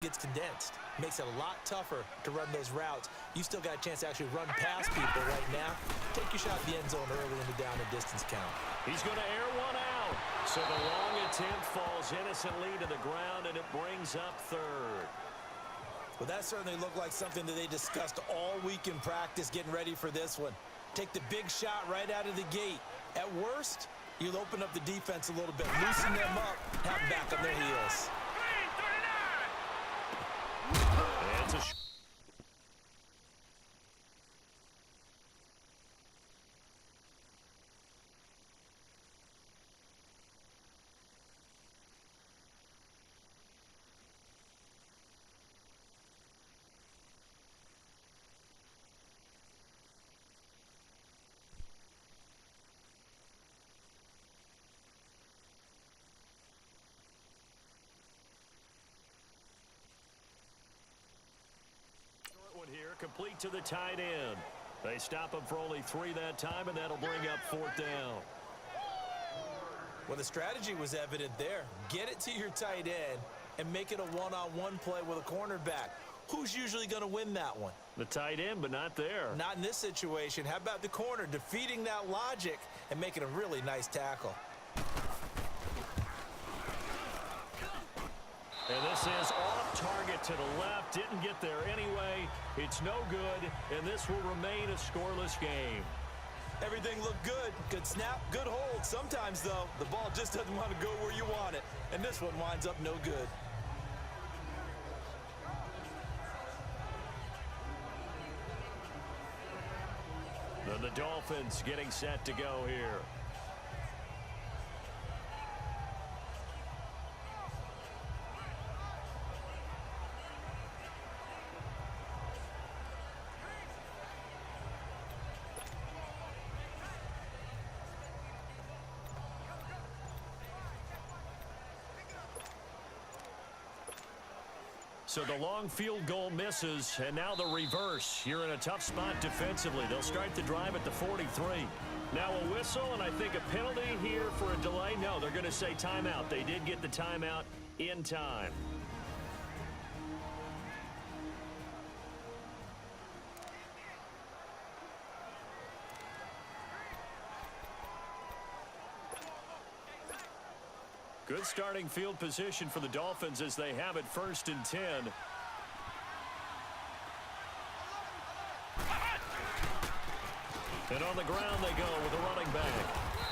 gets condensed. Makes it a lot tougher to run those routes. You still got a chance to actually run past people right now. Take your shot at the end zone early in the down and distance count. He's going to air one out. So the long attempt falls innocently to the ground, and it brings up third. Well, that certainly looked like something that they discussed all week in practice getting ready for this one. Take the big shot right out of the gate. At worst, you'll open up the defense a little bit, loosen them up, have them back on their heels. It's a here, complete to the tight end. They stop him for only 3 that time, and that'll bring up 4th down. Well, the strategy was evident there. Get it to your tight end and make it a one-on-one play with a cornerback. Who's usually going to win that one? The tight end, but not there. Not in this situation. How about the corner defeating that logic and making a really nice tackle? And this is off target to the left. Didn't get there anyway. It's no good, and this will remain a scoreless game. Everything looked good. Good snap, good hold. Sometimes, though, the ball just doesn't want to go where you want it. And this one winds up no good. Then the Dolphins getting set to go here. So the long field goal misses, and now the reverse. You're in a tough spot defensively. They'll start the drive at the 43. Now a whistle, and I think a penalty here for a delay. No, they're going to say timeout. They did get the timeout in time. Good starting field position for the Dolphins as they have it 1st and 10. And on the ground they go with a running back.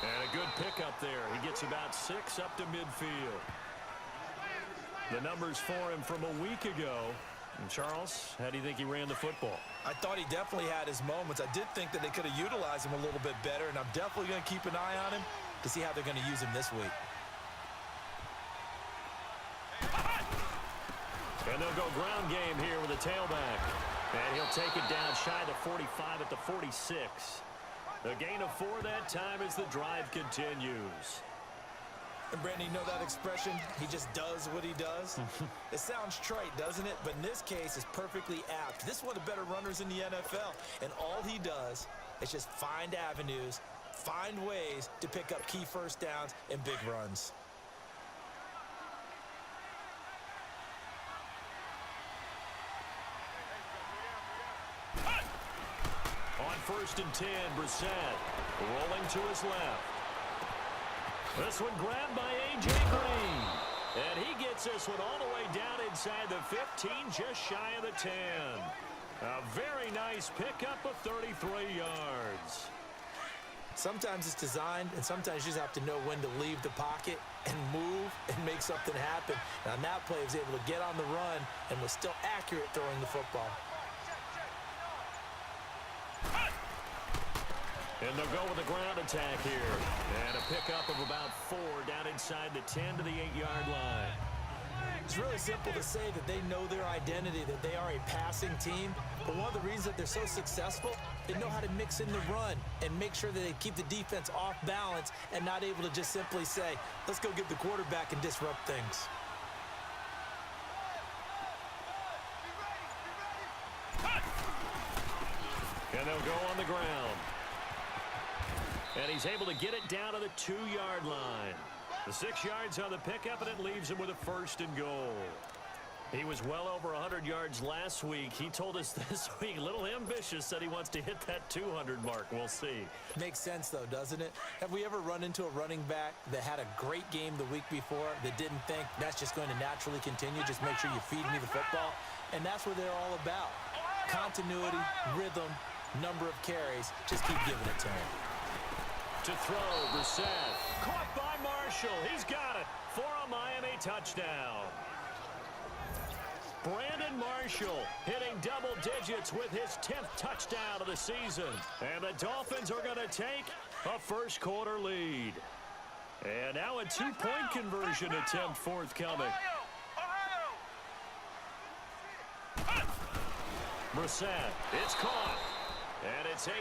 And a good pickup there. He gets about 6 up to midfield. The numbers for him from a week ago. And Charles, how do you think he ran the football? I thought he definitely had his moments. I did think that they could have utilized him a little bit better, and I'm definitely going to keep an eye on him to see how they're going to use him this week. And they'll go ground game here with a tailback. And he'll take it down shy of the 45 at the 46. A gain of 4 that time as the drive continues. And Brandon, you know that expression? He just does what he does? It sounds trite, doesn't it? But in this case, it's perfectly apt. This is one of the better runners in the NFL. And all he does is just find avenues, find ways to pick up key first downs and big runs. On 1st and 10, Brissett rolling to his left. This one grabbed by A.J. Green. And he gets this one all the way down inside the 15, just shy of the 10. A very nice pickup of 33 yards. Sometimes it's designed, and sometimes you just have to know when to leave the pocket and move and make something happen. And on that play, he was able to get on the run and was still accurate throwing the football. And they'll go with a ground attack here. And a pickup of about 4 down inside the 10 to the 8-yard line. It's really simple to say that they know their identity, that they are a passing team. But one of the reasons that they're so successful, they know how to mix in the run and make sure that they keep the defense off balance and not able to just simply say, let's go get the quarterback and disrupt things. And they'll go on the ground. And he's able to get it down to the 2-yard line. The 6 yards on the pickup, and it leaves him with a 1st and goal. He was well over 100 yards last week. He told us this week, a little ambitious, said he wants to hit that 200 mark. We'll see. Makes sense, though, doesn't it? Have we ever run into a running back that had a great game the week before that didn't think that's just going to naturally continue? Just make sure you feed me the football. And that's what they're all about. Continuity, rhythm, number of carries. Just keep giving it to him. To throw, Brissett. Caught by Marshall. He's got it for a Miami touchdown. Brandon Marshall hitting double digits with his 10th touchdown of the season. And the Dolphins are going to take a first quarter lead. And now a two-point conversion attempt forthcoming. Brissett, it's caught. And it's 8-0.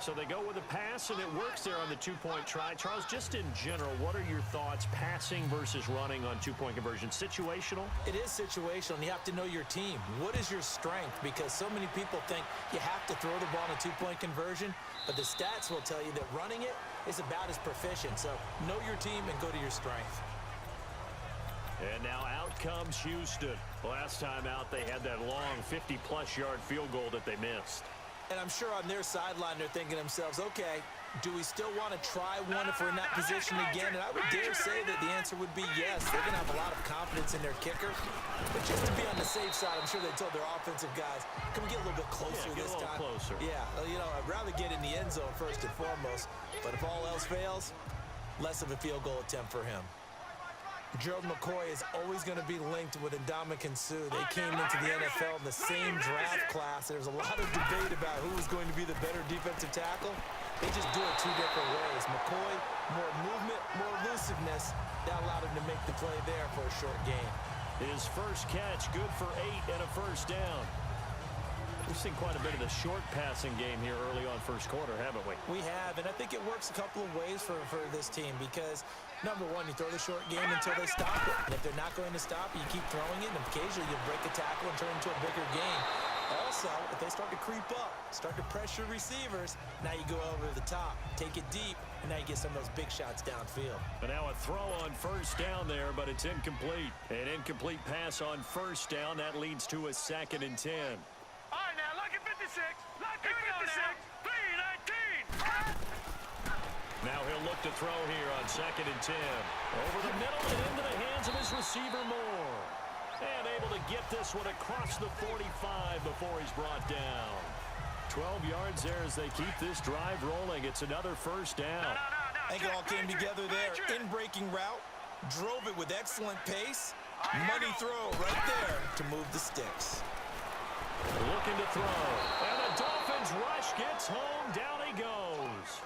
So they go with a pass, and it works there on the two-point try. Charles, just in general, what are your thoughts passing versus running on two-point conversion? Situational? It is situational, and you have to know your team. What is your strength? Because so many people think you have to throw the ball in a two-point conversion, but the stats will tell you that running it is about as proficient. So know your team and go to your strength. And now out comes Houston. Last time out, they had that long 50-plus yard field goal that they missed. And I'm sure on their sideline they're thinking to themselves, okay, do we still want to try one if we're in that position again? And I would dare say that the answer would be yes. They're going to have a lot of confidence in their kicker. But just to be on the safe side, I'm sure they told their offensive guys, can we get a little bit closer this time? Closer. Yeah, you know, I'd rather get in the end zone first and foremost. But if all else fails, less of a field goal attempt for him. Gerald McCoy is always going to be linked with Ndamukong Suh. They came into the NFL in the same draft class. There's a lot of debate about who was going to be the better defensive tackle. They just do it two different ways. McCoy, more movement, more elusiveness. That allowed him to make the play there for a short gain. His first catch, good for 8 and a first down. We've seen quite a bit of the short passing game here early on first quarter, haven't we? We have, and I think it works a couple of ways for this team because, number one, you throw the short game until they stop it. And if they're not going to stop it, you keep throwing it, and occasionally you break a tackle and turn it into a bigger gain. Also, if they start to creep up, start to pressure receivers, now you go over the top, take it deep, and now you get some of those big shots downfield. But now a throw on first down there, but it's incomplete. An incomplete pass on first down. That leads to a 2nd and 10. All right, now, look at 56. Look at 56. 3-19. Now he'll look to throw here on 2nd and 10. Over the middle and into the hands of his receiver, Moore. And able to get this one across the 45 before he's brought down. 12 yards there as they keep this drive rolling. It's another first down. I think it all came together there. In-breaking route, drove it with excellent pace. Money throw right there to move the sticks. Looking to throw. And the Dolphins rush gets home. Down he goes.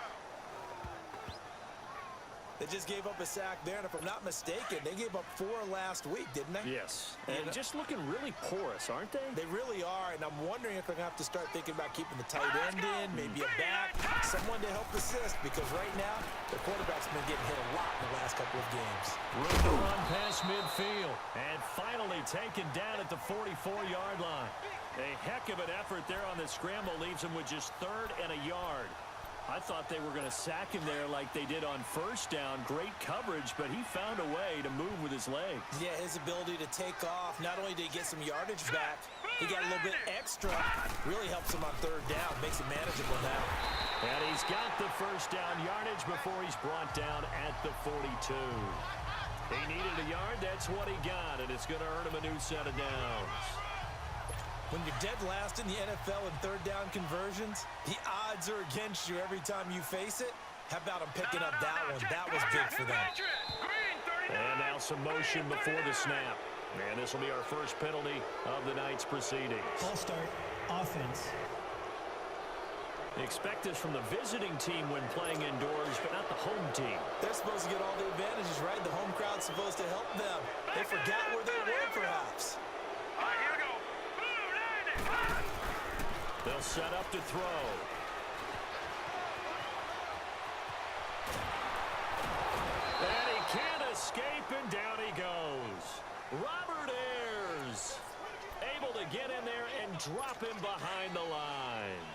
They just gave up a sack there, and if I'm not mistaken, they gave up 4 last week, didn't they? Yes. And just looking really porous, aren't they? They really are, and I'm wondering if they're going to have to start thinking about keeping the tight end in, maybe a back, someone to help assist, because right now, the quarterback's been getting hit a lot in the last couple of games. Room to run past midfield, and finally taken down at the 44-yard line. A heck of an effort there on the scramble leaves him with just 3rd and a yard. I thought they were going to sack him there like they did on first down. Great coverage, but he found a way to move with his legs. Yeah, his ability to take off, not only did he get some yardage back, he got a little bit extra. Really helps him on 3rd down, makes it manageable now. And he's got the first down yardage before he's brought down at the 42. He needed a yard, that's what he got, and it's going to earn him a new set of downs. When you're dead last in the NFL in 3rd down conversions, the odds are against you every time you face it. How about him picking up that one? That was big for them. And now some motion before the snap. And this will be our first penalty of the night's proceedings. Ball start, offense. Expect this from the visiting team when playing indoors, but not the home team. They're supposed to get all the advantages, right? The home crowd's supposed to help them. They forgot where they were, perhaps. All right, here we go. They'll set up to throw. And he can't escape, and down he goes. Robert Ayers able to get in there and drop him behind the line.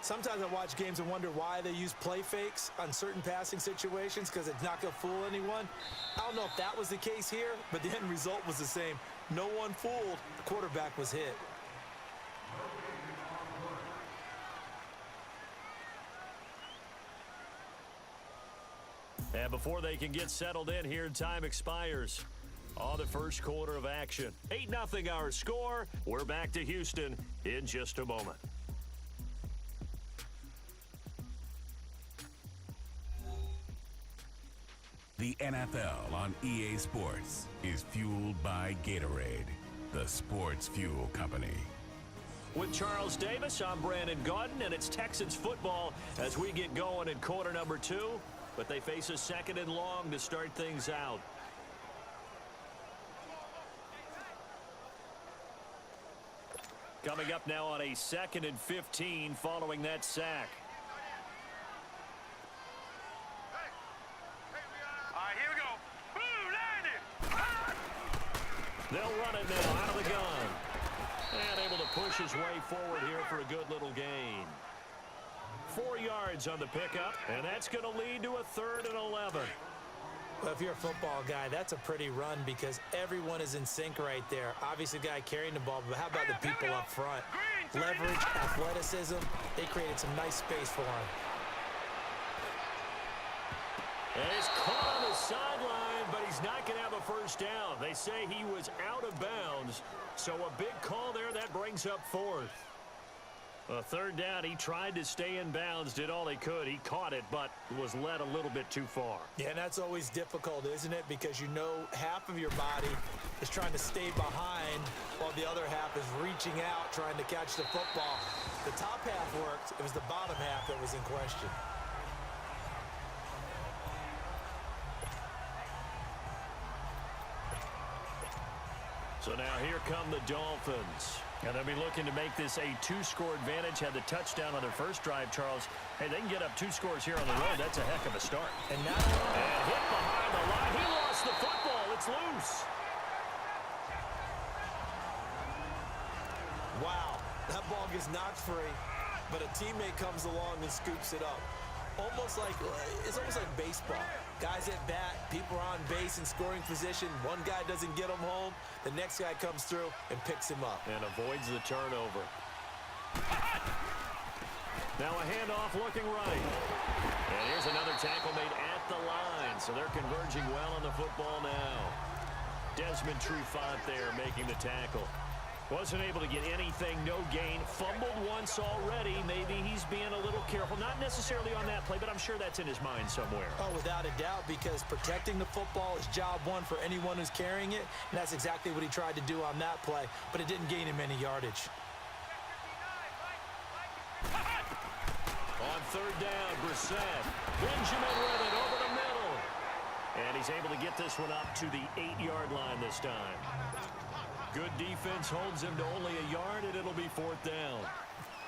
Sometimes I watch games and wonder why they use play fakes on certain passing situations because it's not going to fool anyone. I don't know if that was the case here, but the end result was the same. No one fooled. The quarterback was hit. And before they can get settled in here, time expires on the first quarter of action. 8-0 our score. We're back to Houston in just a moment. The NFL on EA Sports is fueled by Gatorade, the sports fuel company. With Charles Davis, I'm Brandon Gaudin, and it's Texans football as we get going in quarter number 2. But they face a second and long to start things out. Coming up now on a 2nd and 15 following that sack. All right, here we go. Blue, 90. They'll run it now out of the gun. And able to push his way forward here for a good little gain. 4 yards on the pickup, and that's going to lead to a 3rd and 11. Well, if you're a football guy, that's a pretty run because everyone is in sync right there. Obviously, the guy carrying the ball, but how about the people up front? Leverage, athleticism, they created some nice space for him. And he's caught on the sideline, but he's not going to have a first down. They say he was out of bounds, so a big call there. That brings up 4th. A 3rd down, he tried to stay in bounds, did all he could. He caught it, but was led a little bit too far. Yeah, and that's always difficult, isn't it? Because you know half of your body is trying to stay behind while the other half is reaching out, trying to catch the football. The top half worked. It was the bottom half that was in question. So now here come the Dolphins. And they'll be looking to make this a 2-score advantage. Had the touchdown on their first drive, Charles. Hey, they can get up 2 scores here on the road. That's a heck of a start. And now hit behind the line. He lost the football. It's loose. wow, that ball gets knocked free, but a teammate comes along and scoops it up. It's almost like baseball. Guys at bat, people are on base in scoring position. One guy doesn't get him home. The next guy comes through and picks him up. And avoids the turnover. Now a handoff looking right. And here's another tackle made at the line. So they're converging well on the football now. Desmond Trufant there making the tackle. Wasn't able to get anything, no gain. Fumbled once already. Maybe he's being a little careful. Not necessarily on that play, but I'm sure that's in his mind somewhere. Oh, without a doubt, because protecting the football is job one for anyone who's carrying it. And that's exactly what he tried to do on that play, but it didn't gain him any yardage. On 3rd down, Brissett. Benjamin with it over the middle. And he's able to get this one up to the 8-yard line this time. Good defense holds him to only a yard, and it'll be 4th down.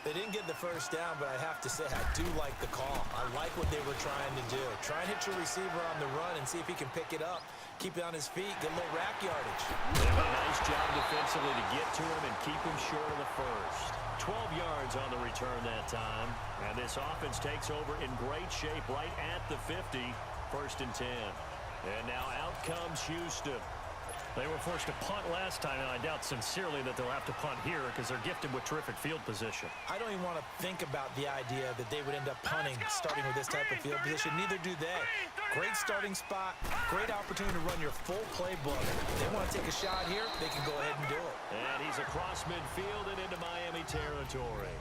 They didn't get the first down, but I have to say I do like the call. I like what they were trying to do. Try and hit your receiver on the run and see if he can pick it up. Keep it on his feet, get a little rack yardage. They have a nice job defensively to get to him and keep him short of the first. 12 yards on the return that time. And this offense takes over in great shape right at the 50. 1st and 10. And now out comes Houston. They were forced to punt last time, and I doubt sincerely that they'll have to punt here because they're gifted with terrific field position. I don't even want to think about the idea that they would end up punting starting with this type of field position. Neither do they. Great starting spot, great opportunity to run your full playbook. If they want to take a shot here, they can go ahead and do it. And he's across midfield and into Miami territory.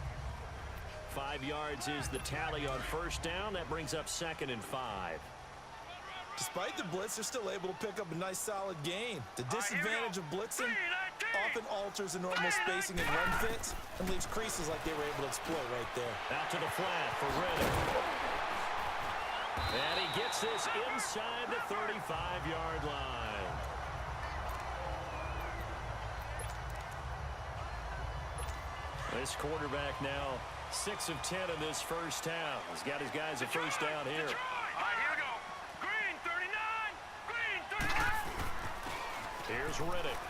5 yards is the tally on 1st down. That brings up 2nd and 5. Despite the blitz, they're still able to pick up a nice solid gain. The disadvantage of blitzing often alters the normal spacing and run fits and leaves creases like they were able to exploit right there. Out to the flat for Riddick. And he gets this inside the 35-yard line. This quarterback now 6 of 10 in this first half. He's got his guys a first down here. All right, here we go. Green, 39. Green, 39. Here's Riddick.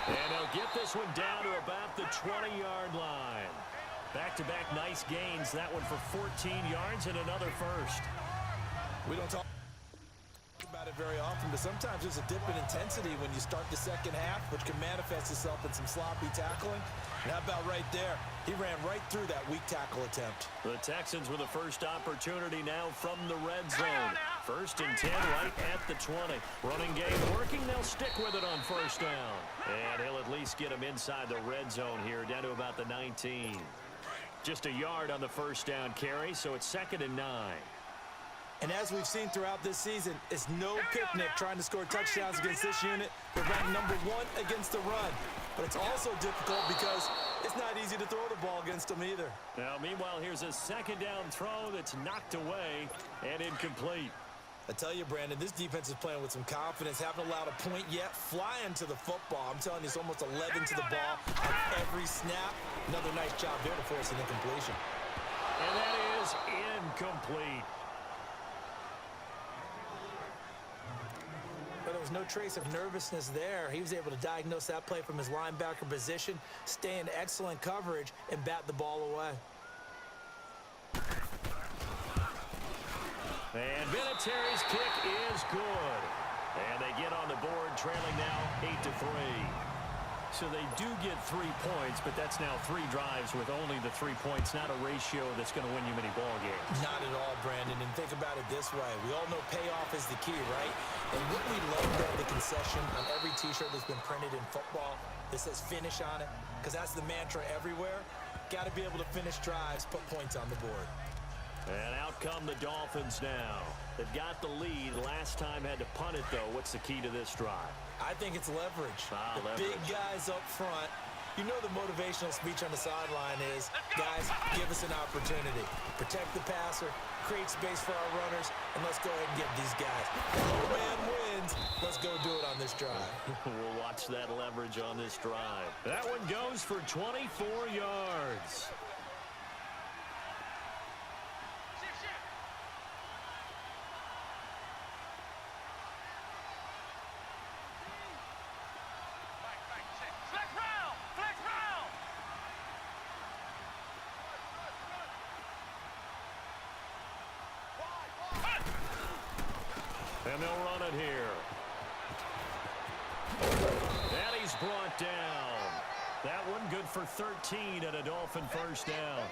And they'll They'll get this one down to about the 20-yard line. Back-to-back nice gains. That one for 14 yards and another first. We don't talk about it very often, but sometimes there's a dip in intensity when you start the second half, which can manifest itself in some sloppy tackling. And how about right there? He ran right through that weak tackle attempt. The Texans with the first opportunity now from the red zone. First and 10 right at the 20. Running game working. They'll stick with it on first down. And he'll at least get him inside the red zone here, down to about the 19. Just a yard on the first down carry, so it's 2nd and 9. And as we've seen throughout this season, it's no picnic trying to score touchdowns against this unit. They're ranked number 1 against the run. But it's also difficult because it's not easy to throw the ball against them either. Now, meanwhile, here's a second down throw that's knocked away and incomplete. I tell you, Brandon, this defense is playing with some confidence. Haven't allowed a point yet. Flying to the football. I'm telling you, it's almost 11 to the ball on every snap. Another nice job there to force an incompletion. And that is incomplete. But there was no trace of nervousness there. He was able to diagnose that play from his linebacker position, stay in excellent coverage, and bat the ball away. And Vinatieri's kick is good. And they get on the board, trailing now 8-3. So they do get 3 points, but that's now 3 drives with only the 3 points, not a ratio that's going to win you many ball games. Not at all, Brandon. And think about it this way. We all know payoff is the key, right? And wouldn't we love to have the concession on every T-shirt that's been printed in football that says finish on it? Because that's the mantra everywhere. Got to be able to finish drives, put points on the board. And out come the Dolphins now. They've got the lead. Last time had to punt it, though. What's the key to this drive? I think it's leverage. The Leverage. big guys up front. You know the motivational speech on the sideline is, guys, give us an opportunity. Protect the passer, create space for our runners, and let's go ahead and get these guys. The low man wins. Let's go do it on this drive. We'll watch that leverage on this drive. That one goes for 24 yards. And they'll run it here. And he's brought down. That one good for 13 and a Dolphin first down.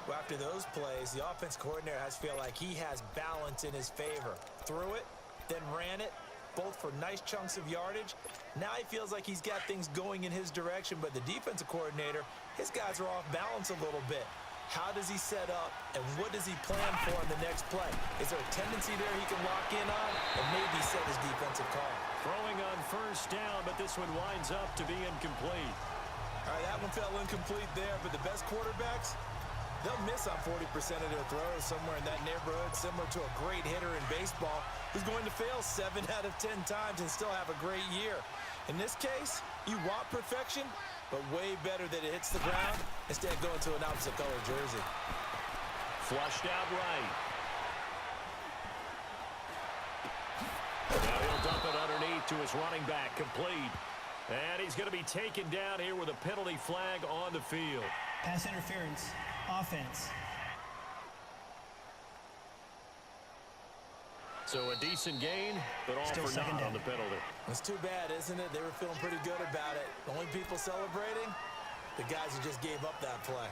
Well, after those plays, the offense coordinator has to feel like he has balance in his favor. Threw it, then ran it, both for nice chunks of yardage. Now he feels like he's got things going in his direction, but the defensive coordinator, his guys are off balance a little bit. How does he set up, and what does he plan for on the next play? Is there a tendency there he can lock in on, and maybe set his defensive call? Throwing on first down, but this one winds up to be incomplete. All right, that one fell incomplete there, but the best quarterbacks, they'll miss on 40% of their throws, somewhere in that neighborhood, similar to a great hitter in baseball who's going to fail 7 out of 10 times and still have a great year. In this case, you want perfection, but way better that it hits the ground instead of going to an opposite color jersey. Flushed out right. Now he'll dump it underneath to his running back, complete. And he's going to be taken down here with a penalty flag on the field. Pass interference. Offense. So a decent gain, but all Still for second naught down. on the penalty. It's too bad, isn't it? They were feeling pretty good about it. The only people celebrating, the guys who just gave up that play.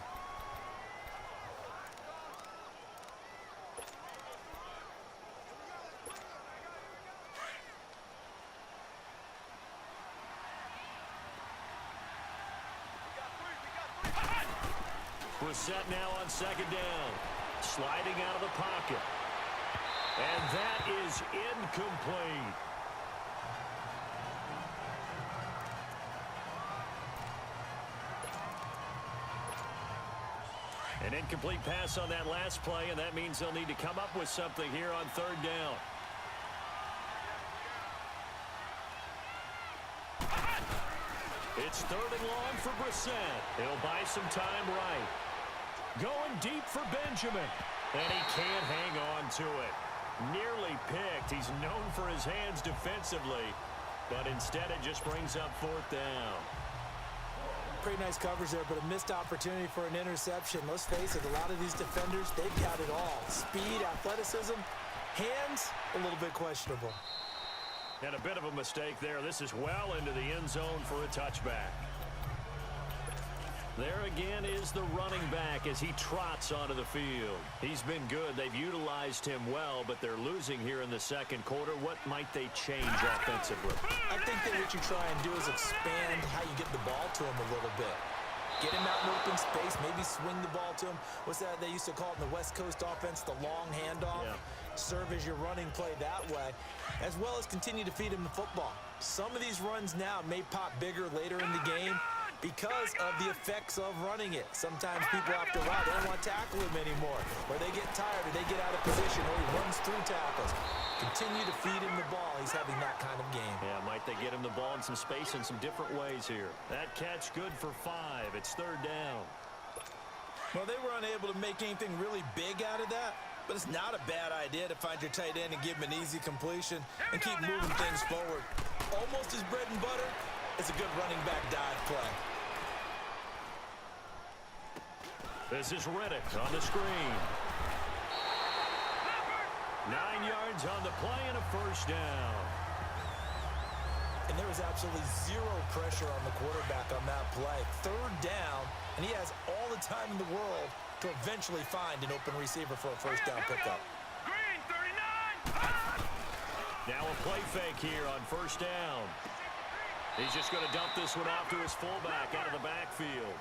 Brissett now on second down. Sliding out of the pocket. And that is incomplete. An incomplete pass on that last play, and that means they'll need to come up with something here on third down. It's third and long for Brissett. He'll buy some time right. Going deep for Benjamin. And he can't hang on to it. Nearly picked. He's known for his hands defensively. But instead it just brings up fourth down. Pretty nice coverage there, but a missed opportunity for an interception. Let's face it, a lot of these defenders, they've got it all. Speed, athleticism, hands, a little bit questionable. And a bit of a mistake there. This is well into the end zone for a touchback. There again is the running back as he trots onto the field. He's been good. They've utilized him well, but they're losing here in the second quarter. What might they change offensively? I think that what you try and do is expand how you get the ball to him a little bit. Get him out in open space, maybe swing the ball to him. What's that they used to call it in the West Coast offense, the long handoff? Yeah. Serve as your running play that way, as well as continue to feed him the football. Some of these runs now may pop bigger later in the game because of the effects of running it. Sometimes people after a while, they don't want to tackle him anymore, or they get tired, or they get out of position, or he runs through tackles. Continue to feed him the ball. He's having that kind of game. Yeah, might they get him the ball in some space in some different ways here. That catch good for 5. It's third down. Well, they were unable to make anything really big out of that, but it's not a bad idea to find your tight end and give him an easy completion and keep moving things forward. Almost his bread and butter. It's a good running back dive play. This is Riddick on the screen. 9 yards on the play and a first down. And there was absolutely zero pressure on the quarterback on that play. Third down, and he has all the time in the world to eventually find an open receiver for a first down pickup. Green, 39. Now a play fake here on first down. He's just going to dump this one off to his fullback out of the backfield.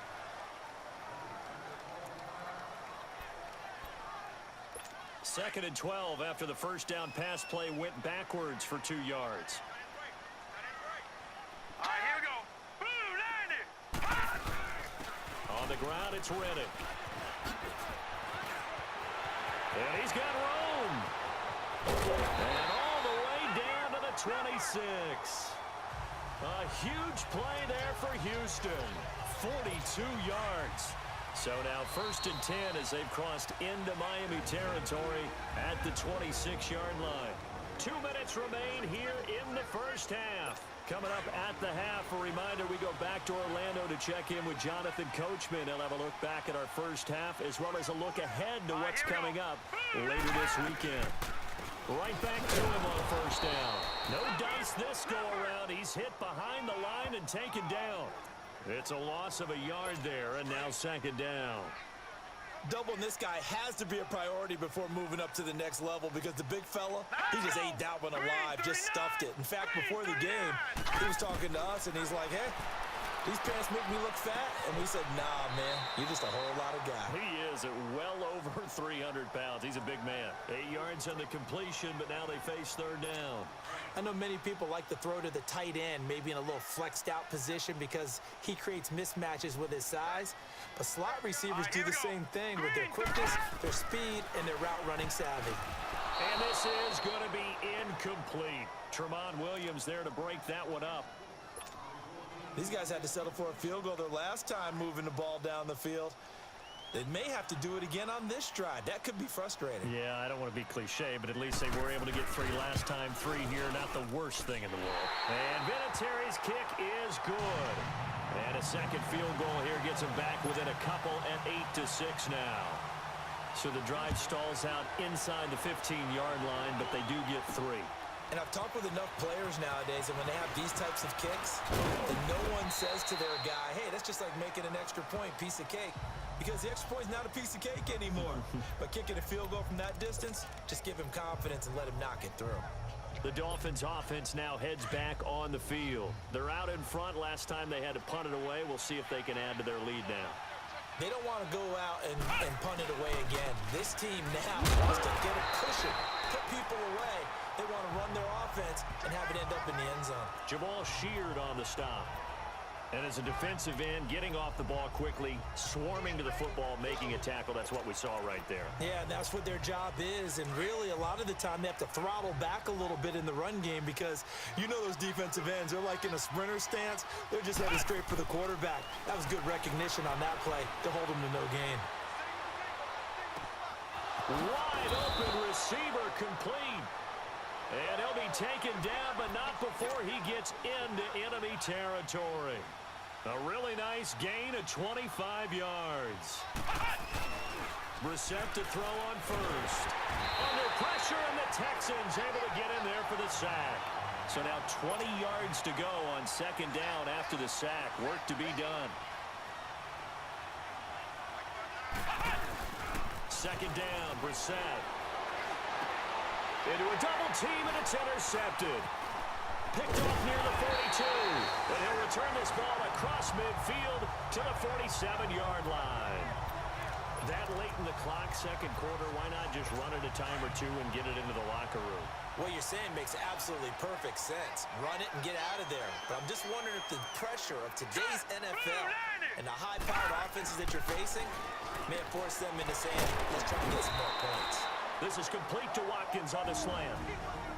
Second and 12 after the first down pass play went backwards for 2 yards. All right, here we go. Blue, 90. On the ground, it's Riddick. And he's got room. And all the way down to the 26. A huge play there for Houston. 42 yards. So now first and 10 as they've crossed into Miami territory at the 26-yard line. 2 minutes remain here in the first half. Coming up at the half, a reminder, we go back to Orlando to check in with Jonathan Coachman. He'll have a look back at our first half as well as a look ahead to what's coming up later this weekend. Right back to him on first down. No dice this go-around. He's hit behind the line and taken down. It's a loss of a yard there, and now second down. Doubling this guy has to be a priority before moving up to the next level because the big fella, he just ate that one alive, just stuffed it. In fact, before the game, he was talking to us, and he's like, hey, these pants make me look fat. And we said, nah, man, you're just a whole lot of guy. He is at well over 300 pounds. He's a big man. 8 yards on the completion, but now they face third down. I know many people like to throw to the tight end, maybe in a little flexed out position because he creates mismatches with his size. But slot receivers do the same thing with their quickness, their speed, and their route running savvy. And this is going to be incomplete. Tremont Williams there to break that one up. These guys had to settle for a field goal their last time moving the ball down the field. They may have to do it again on this drive. That could be frustrating. Yeah, I don't want to be cliche, but at least they were able to get 3 last time. 3 here, not the worst thing in the world. And Vinatieri's kick is good. And a second field goal here gets him back within a couple at 8-6 now. So the drive stalls out inside the 15-yard line, but they do get 3. And I've talked with enough players nowadays, and when they have these types of kicks, then no one says to their guy, hey, that's just like making an extra point, piece of cake. Because the extra point is not a piece of cake anymore. But kicking a field goal from that distance, just give him confidence and let him knock it through. The Dolphins offense now heads back on the field. They're out in front. Last time they had to punt it away. We'll see if they can add to their lead now. They don't want to go out and punt it away again. This team now wants to get a cushion, put people away. They want to run their offense and have it end up in the end zone. Jamal Sheard on the stop. And as a defensive end, getting off the ball quickly, swarming to the football, making a tackle. That's what we saw right there. Yeah, and that's what their job is. And really, a lot of the time, they have to throttle back a little bit in the run game because you know those defensive ends, they're like in a sprinter stance. They're just headed straight for the quarterback. That was good recognition on that play to hold them to no gain. Wide open receiver complete. And he'll be taken down, but not before he gets into enemy territory. A really nice gain of 25 yards. Brissett to throw on first. Under pressure, and the Texans able to get in there for the sack. So now 20 yards to go on second down after the sack. Work to be done. Second down, Brissett. Into a double team, and it's intercepted. Picked off near the 42. And he'll return this ball across midfield to the 47-yard line. That late in the clock, second quarter, why not just run it a time or two and get it into the locker room? What you're saying makes absolutely perfect sense. Run it and get out of there. But I'm just wondering if the pressure of today's NFL and the high-powered offenses that you're facing may have forced them into saying, let's try and get some more points. This is complete to Watkins on the slam.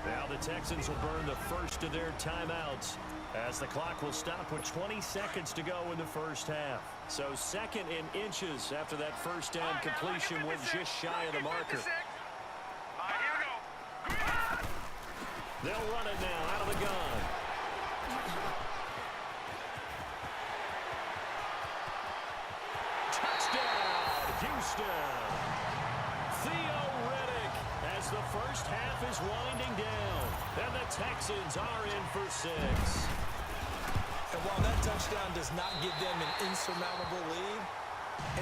Now the Texans will burn the first of their timeouts as the clock will stop with 20 seconds to go in the first half. So second in inches after that first down completion was just shy of the marker. They'll run it now out of the gun. Touchdown, Houston. As the first half is winding down, and the Texans are in for 6. And while that touchdown does not give them an insurmountable lead,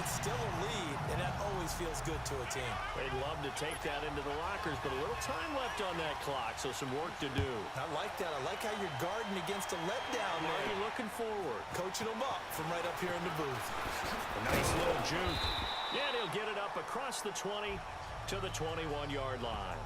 it's still a lead, and that always feels good to a team. They'd love to take that into the lockers, but a little time left on that clock, so some work to do. I like that. I like how you're guarding against a letdown. Now you're looking forward. Coaching them up from right up here in the booth. A nice little juke. Yeah, and he'll get it up across the 20 to the 21-yard line.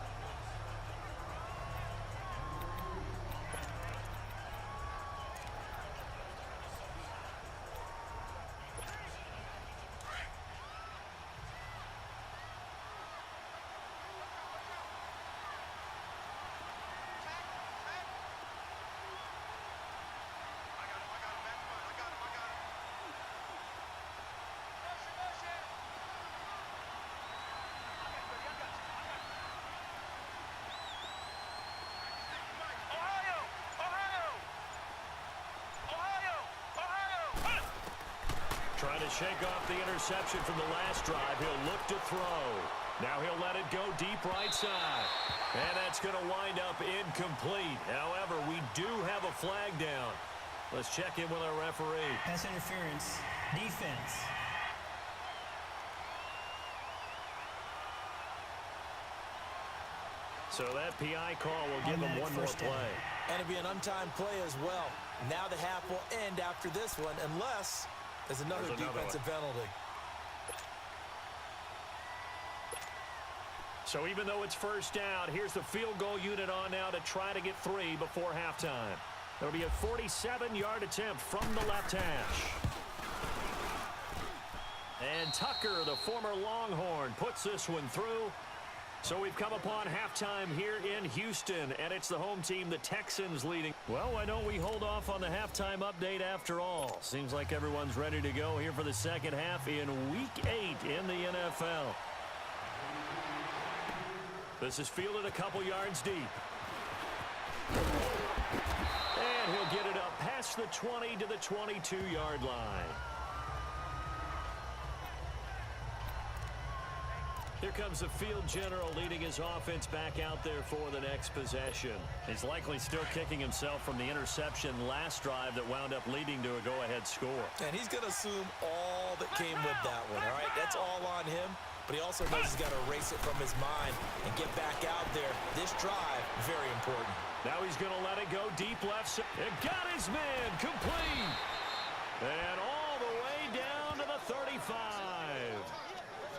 Trying to shake off the interception from the last drive. He'll look to throw. Now he'll let it go deep right side. And that's going to wind up incomplete. However, we do have a flag down. Let's check in with our referee. Pass interference. Defense. So that PI call will give them one more play. And it'll be an untimed play as well. Now the half will end after this one, unless there's another defensive penalty. So even though it's first down, here's the field goal unit on now to try to get 3 before halftime. It'll be a 47-yard attempt from the left hash. And Tucker, the former Longhorn, puts this one through. So we've come upon halftime here in Houston, and it's the home team, the Texans, leading. Well, why don't we hold off on the halftime update after all? Seems like everyone's ready to go here for the second half in Week 8 in the NFL. This is fielded a couple yards deep. And he'll get it up past the 20 to the 22-yard line. Here comes the field general leading his offense back out there for the next possession. He's likely still kicking himself from the interception last drive that wound up leading to a go-ahead score. And he's going to assume all that came with that one, all right? That's all on him. But he also knows he's got to erase it from his mind and get back out there. This drive, very important. Now he's going to let it go deep left side. It got his man complete. And all the way down to the 35.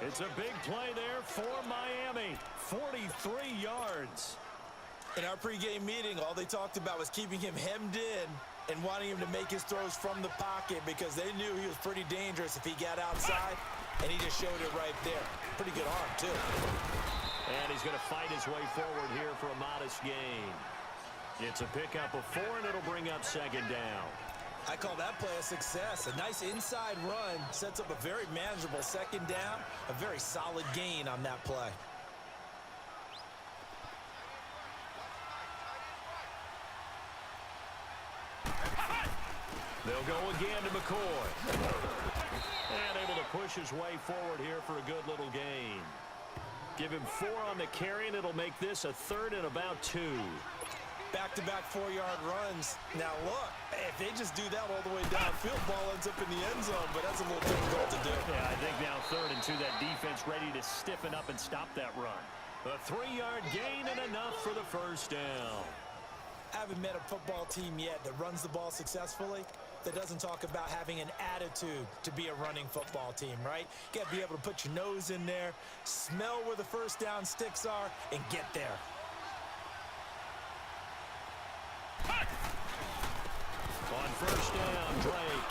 It's a big play there for Miami. 43 yards. In our pregame meeting, all they talked about was keeping him hemmed in and wanting him to make his throws from the pocket because they knew he was pretty dangerous if he got outside, and he just showed it right there. Pretty good arm, too. And he's going to fight his way forward here for a modest gain. It's a pickup of 4, and it'll bring up second down. I call that play a success. A nice inside run sets up a very manageable second down, a very solid gain on that play. They'll go again to McCoy. And able to push his way forward here for a good little gain. Give him 4 on the carry, and it'll make this a 3rd and about 2. Back-to-back 4-yard runs. Now, look, if they just do that all the way downfield, ball ends up in the end zone, but that's a little difficult to do. Yeah, I think now 3rd and 2, that defense ready to stiffen up and stop that run. A 3-yard gain and enough for the first down. I haven't met a football team yet that runs the ball successfully that doesn't talk about having an attitude to be a running football team, right? You got to be able to put your nose in there, smell where the first down sticks are, and get there. On first down, Drake.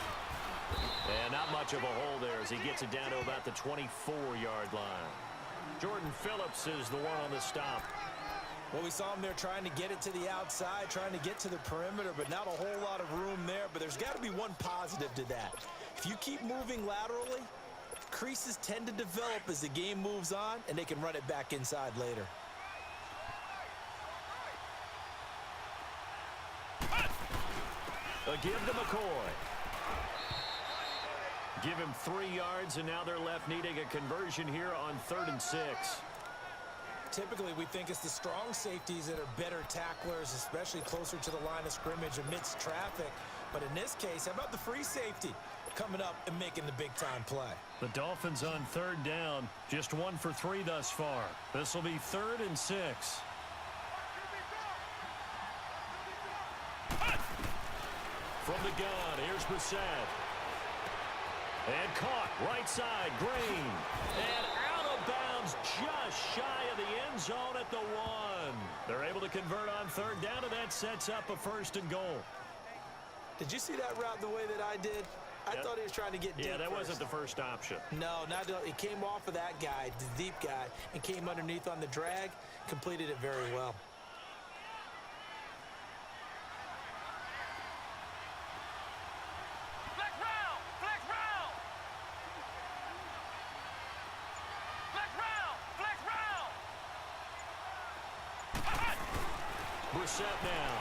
And not much of a hole there as he gets it down to about the 24-yard line. Jordan Phillips is the one on the stop. Well, we saw him there trying to get it to the outside, trying to get to the perimeter, but not a whole lot of room there. But there's got to be one positive to that. If you keep moving laterally, creases tend to develop as the game moves on, and they can run it back inside later. A give to McCoy. Give him 3 yards, and now they're left needing a conversion here on 3rd and 6. Typically, we think it's the strong safeties that are better tacklers, especially closer to the line of scrimmage amidst traffic. But in this case, how about the free safety coming up and making the big-time play? The Dolphins on 3rd down, just 1 for 3 thus far. This will be 3rd and 6. From the gun, here's Brissett. And caught, right side, Green. And out of bounds, just shy of the end zone at the 1. They're able to convert on 3rd down, and that sets up a 1st and goal. Did you see that route the way that I did? I thought he was trying to get deep. Yeah, that first. wasn't the first option. No, it came off of that guy, the deep guy, and came underneath on the drag, completed it very well. Brissett now.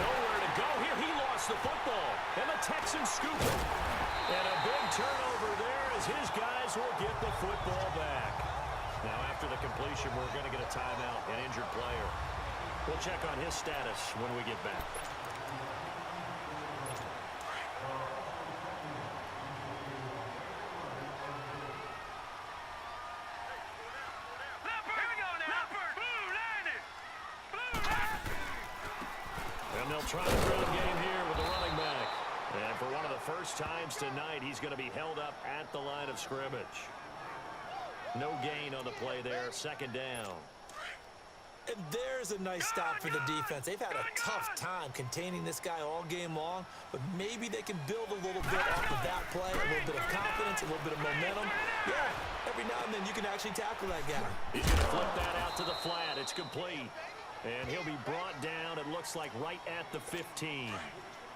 Nowhere to go here. He lost the football. And the Texans scoop it. And a big turnover there as his guys will get the football back. Now after the completion, we're going to get a timeout, an injured player. We'll check on his status when we get back. Trying to throw the game here with the running back. And for one of the first times tonight, he's going to be held up at the line of scrimmage. No gain on the play there. 2nd down. And there's a nice stop for the defense. They've had a tough time containing this guy all game long, but maybe they can build a little bit off of that play, a little bit of confidence, a little bit of momentum. Yeah, every now and then you can actually tackle that guy. He's going to flip that out to the flat. It's complete. And he'll be brought down, it looks like, right at the 15.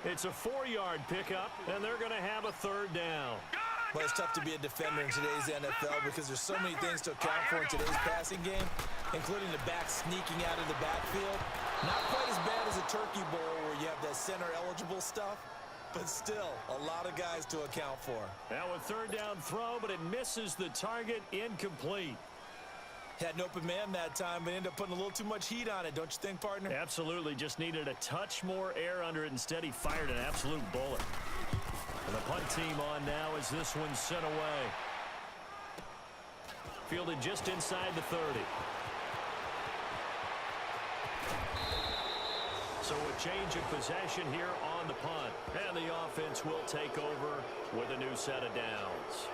It's a 4-yard pickup, and they're going to have a 3rd down. Well, it's tough to be a defender in today's NFL because there's so many things to account for in today's passing game, including the back sneaking out of the backfield. Not quite as bad as a turkey bowl where you have that center-eligible stuff, but still a lot of guys to account for. Now a 3rd down throw, but it misses the target, incomplete. Had an open man that time, but ended up putting a little too much heat on it, don't you think, partner? Absolutely. Just needed a touch more air under it. Instead, he fired an absolute bullet. And the punt team on now as this one's sent away. Fielded just inside the 30. So a change of possession here on the punt. And the offense will take over with a new set of downs.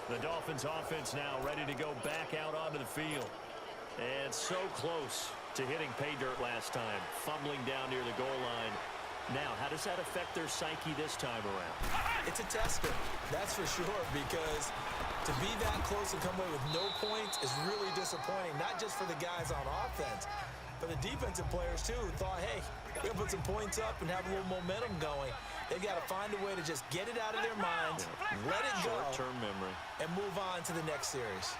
The Dolphins offense now ready to go back out onto the field. And so close to hitting pay dirt last time, fumbling down near the goal line. Now, how does that affect their psyche this time around? It's a tester, that's for sure, because to be that close and come away with no points is really disappointing, not just for the guys on offense, but the defensive players, too, who thought, hey, we're going to put some points up and have a little momentum going. They've got to find a way to just get it out of their minds, let it go, short-term memory, and move on to the next series.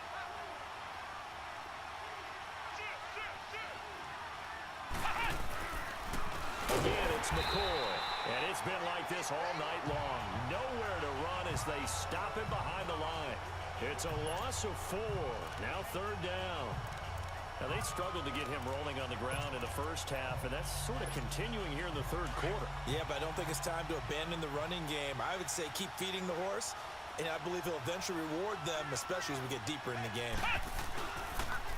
Again, it's McCoy. And it's been like this all night long. Nowhere to run as they stop him behind the line. It's a loss of 4. Now 3rd down. Now they struggled to get him rolling on the ground in the first half, and that's sort of continuing here in the 3rd quarter. Yeah, but I don't think it's time to abandon the running game. I would say keep feeding the horse, and I believe he'll eventually reward them, especially as we get deeper in the game.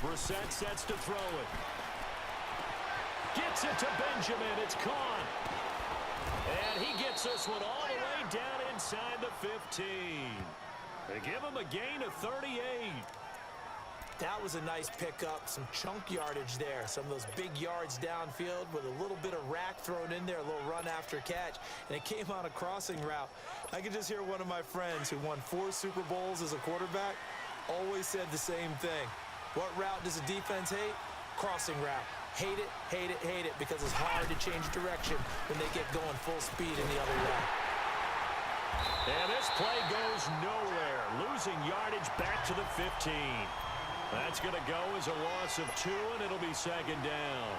Brissett sets to throw it. Gets it to Benjamin. It's caught. And he gets this one all the way down inside the 15. They give him a gain of 38. That was a nice pickup, some chunk yardage there. Some of those big yards downfield with a little bit of rack thrown in there, a little run after catch, and it came on a crossing route. I could just hear one of my friends who won 4 Super Bowls as a quarterback always said the same thing. What route does a defense hate? Crossing route. Hate it, hate it, hate it, because it's hard to change direction when they get going full speed in the other way. And this play goes nowhere, losing yardage back to the 15. That's going to go as a loss of 2, and it'll be 2nd down.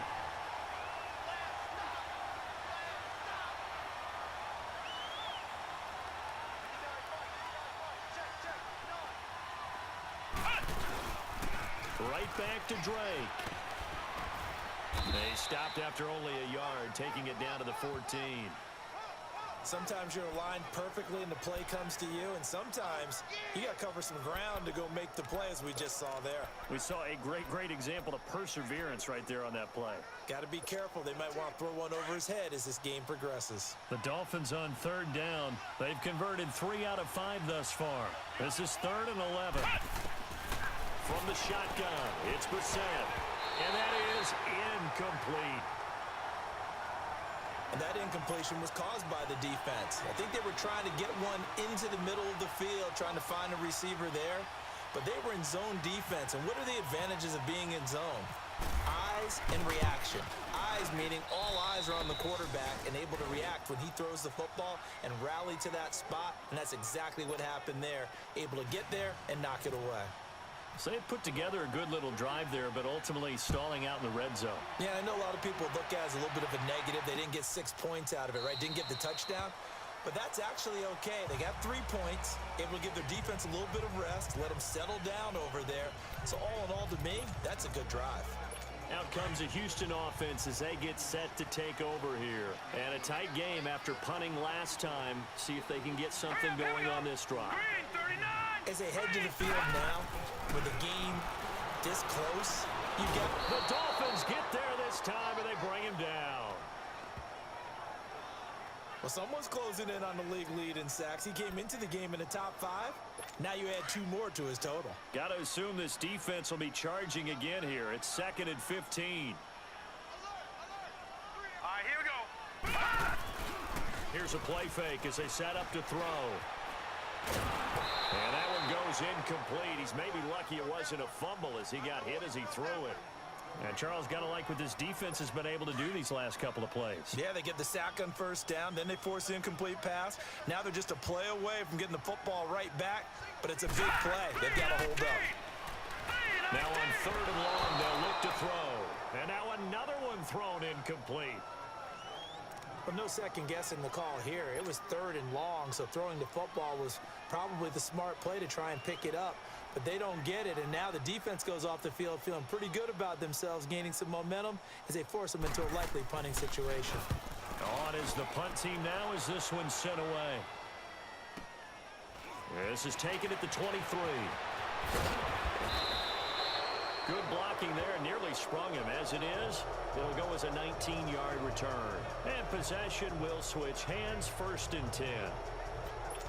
Right back to Drake. They stopped after only a yard, taking it down to the 14. Sometimes you're aligned perfectly and the play comes to you, and sometimes you got to cover some ground to go make the play, as we just saw there. We saw a great example of perseverance right there on that play. Got to be careful. They might want to throw one over his head as this game progresses. The Dolphins on 3rd down. They've converted 3 out of 5 thus far. This is 3rd and 11. From the shotgun, it's Brissett. And that is incomplete. And that incompletion was caused by the defense. I think they were trying to get one into the middle of the field, trying to find a receiver there. But they were in zone defense. And what are the advantages of being in zone? Eyes and reaction. Eyes meaning all eyes are on the quarterback and able to react when he throws the football and rally to that spot. And that's exactly what happened there. Able to get there and knock it away. So they put together a good little drive there, but ultimately stalling out in the red zone. Yeah, I know a lot of people look at it as a little bit of a negative. They didn't get 6 points out of it, right? Didn't get the touchdown. But that's actually okay. They got 3 points, able to give their defense a little bit of rest, let them settle down over there. So all in all, to me, that's a good drive. Out comes a Houston offense as they get set to take over here. And a tight game after punting last time. See if they can get something going on this drive. Green, 39. As they head to the field now, with the game this close, you get the Dolphins get there this time, and they bring him down. Well, someone's closing in on the league lead in sacks. He came into the game in the top 5. Now you add 2 more to his total. Got to assume this defense will be charging again here. It's 2nd and 15. All right, here we go. Here's a play fake as they set up to throw. And that one goes incomplete. He's maybe lucky it wasn't a fumble as he got hit as he threw it. And Charles, got to like what this defense has been able to do these last couple of plays. Yeah, they get the sack on 1st down, then they force the incomplete pass. Now they're just a play away from getting the football right back, but it's a big play. They've got to hold up. Now on 3rd and long, they'll look to throw. And now another one thrown incomplete. But no second guessing the call here. It was 3rd and long, so throwing the football was probably the smart play to try and pick it up. But they don't get it, and now the defense goes off the field feeling pretty good about themselves, gaining some momentum as they force them into a likely punting situation. On is the punt team now as this one's sent away. This is taken at the 23. Good blocking there, nearly sprung him. As it is, it'll go as a 19-yard return. And possession will switch hands, 1st and 10.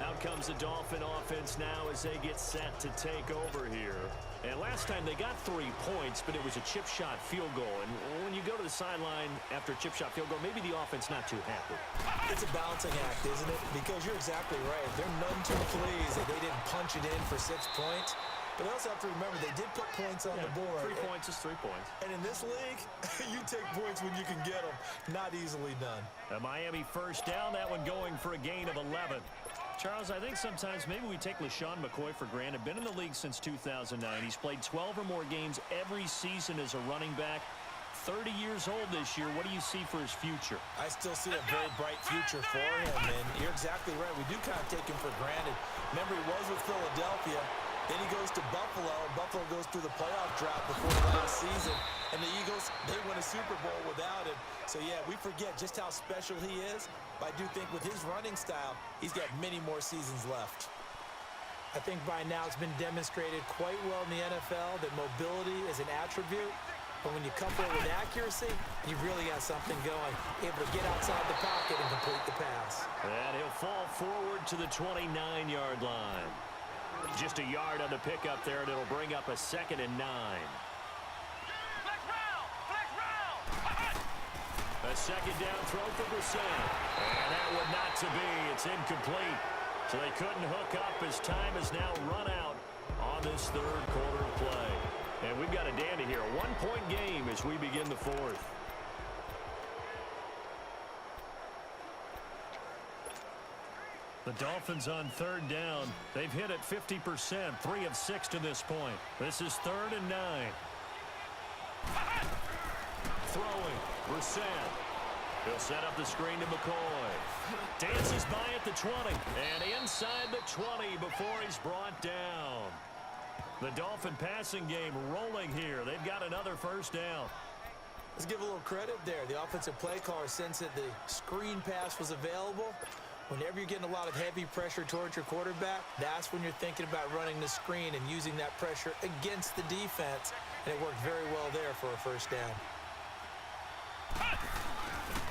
Out comes the Dolphin offense now as they get set to take over here. And last time they got 3 points, but it was a chip shot field goal. And when you go to the sideline after a chip shot field goal, maybe the offense not too happy. It's a balancing act, isn't it? Because you're exactly right. They're none too pleased that they didn't punch it in for 6 points. But they also have to remember they did put points on the board. 3 points is 3 points. And in this league, you take points when you can get them. Not easily done. A Miami 1st down, that one going for a gain of 11. Charles, I think sometimes maybe we take LaShawn McCoy for granted. Been in the league since 2009. He's played 12 or more games every season as a running back. 30 years old this year. What do you see for his future? I still see a very bright future for him, and you're exactly right. We do kind of take him for granted. Remember, he was with Philadelphia. Then he goes to Buffalo, and Buffalo goes through the playoff drought before last season. And the Eagles, they win a Super Bowl without him. So, yeah, we forget just how special he is. But I do think with his running style, he's got many more seasons left. I think by now it's been demonstrated quite well in the NFL that mobility is an attribute. But when you couple it with accuracy, you've really got something going. Able to get outside the pocket and complete the pass. And he'll fall forward to the 29-yard line. Just a yard on the pickup there, and it'll bring up a 2nd and 9. A 2nd down throw for Brissett. And that one not to be. It's incomplete. So they couldn't hook up as time has now run out on this 3rd quarter of play. And we've got a dandy here. A 1-point game as we begin the 4th. The Dolphins on 3rd down. They've hit it 50%, 3 of 6 to this point. This is 3rd and 9. Throwing, Brissett. He'll set up the screen to McCoy. Dances by at the 20. And inside the 20 before he's brought down. The Dolphin passing game rolling here. They've got another 1st down. Let's give a little credit there. The offensive play caller sensed that the screen pass was available. Whenever you're getting a lot of heavy pressure towards your quarterback, that's when you're thinking about running the screen and using that pressure against the defense. And it worked very well there for a 1st down.